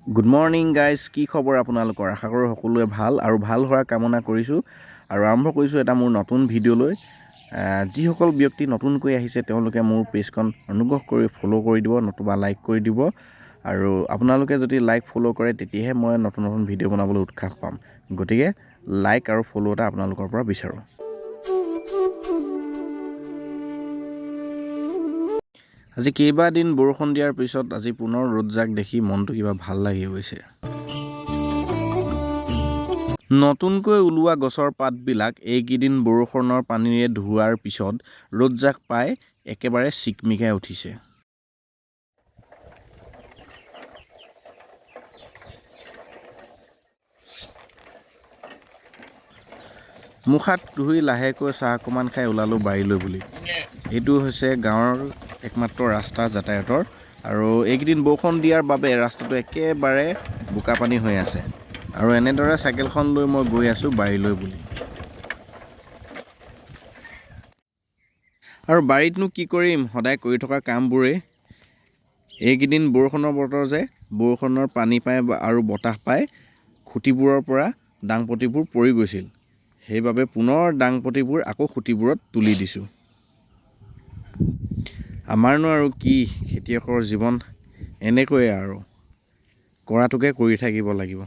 Good morning guys, কি খবৰ আপোনালোকৰ? আশা কৰোঁ সকলোৱে ভাল আৰু ভাল হোৱাৰ কামনা কৰিছোঁ আৰু আৰম্ভ কৰিছোঁ এটা মোৰ নতুন ভিডিঅ'লৈ। যিসকল ব্যক্তি নতুনকৈ আহিছে তেওঁলোকে মোৰ পেজখন অনুগ্ৰহ কৰি ফ'ল' কৰি দিব, নতুবা লাইক কৰি দিব। আৰু আপোনালোকে যদি লাইক ফ'ল' কৰে তেতিয়াহে মই নতুন নতুন ভিডিঅ' বনাবলৈ উৎসাহ পাম। গতিকে লাইক আৰু ফ'ল' এটা আপোনালোকৰ পৰা বিচাৰোঁ। আজি কেইবাদিন বৰষুণ দিয়াৰ পিছত আজি পুনৰ ৰ'দজাক দেখি মনটো কিবা ভাল লাগি গৈছে। নতুনকৈ ওলোৱা গছৰ পাতবিলাক এইকেইদিন বৰষুণৰ পানীৰে ধোৱাৰ পিছত ৰ'দজাক পাই একেবাৰে চিকমিকাই উঠিছে। মুখ হাত ধুই লাহেকৈ চাহ অকণমান খাই ওলালোঁ বাৰীলৈ বুলি। এইটো হৈছে গাঁৱৰ একমাত্ৰ ৰাস্তা যাতায়াতৰ, আৰু এইকেইদিন বৰষুণ দিয়াৰ বাবে ৰাস্তাটো একেবাৰে বোকা পানী হৈ আছে। আৰু এনেদৰে চাইকেলখন লৈ মই গৈ আছোঁ বাৰীলৈ বুলি। আৰু বাৰীতনো কি কৰিম, সদায় কৰি থকা কামবোৰেই। এইকেইদিন বৰষুণৰ বতৰ যে, বৰষুণৰ পানী পাই আৰু বতাহ পাই খুঁটিবোৰৰ পৰা ডাংপতিবোৰ পৰি গৈছিল। সেইবাবে পুনৰ ডাংপতিবোৰ আকৌ খুঁটিবোৰত তুলি দিছোঁ। আমাৰনো আৰু কি, খেতিয়কৰ জীৱন এনেকৈয়ে আৰু কৰাটোকে কৰি থাকিব লাগিব।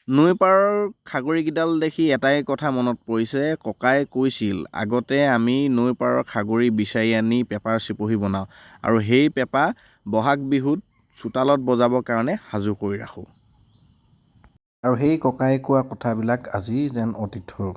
নৈ পাৰৰ খাগৰিকেইডাল দেখি এটাই কথা মনত পৰিছে। ককাই কৈছিল আগতে আমি নৈ পাৰৰ খাগৰি বিচাৰি আনি পেপাৰ চিপহি বনাওঁ, আৰু সেই পেপা বহাগ বিহুত চোতালত বজাবৰ কাৰণে সাজু কৰি ৰাখোঁ। আৰু সেই ককাই কোৱা কথাবিলাক আজি যেন অতীত হ'ল।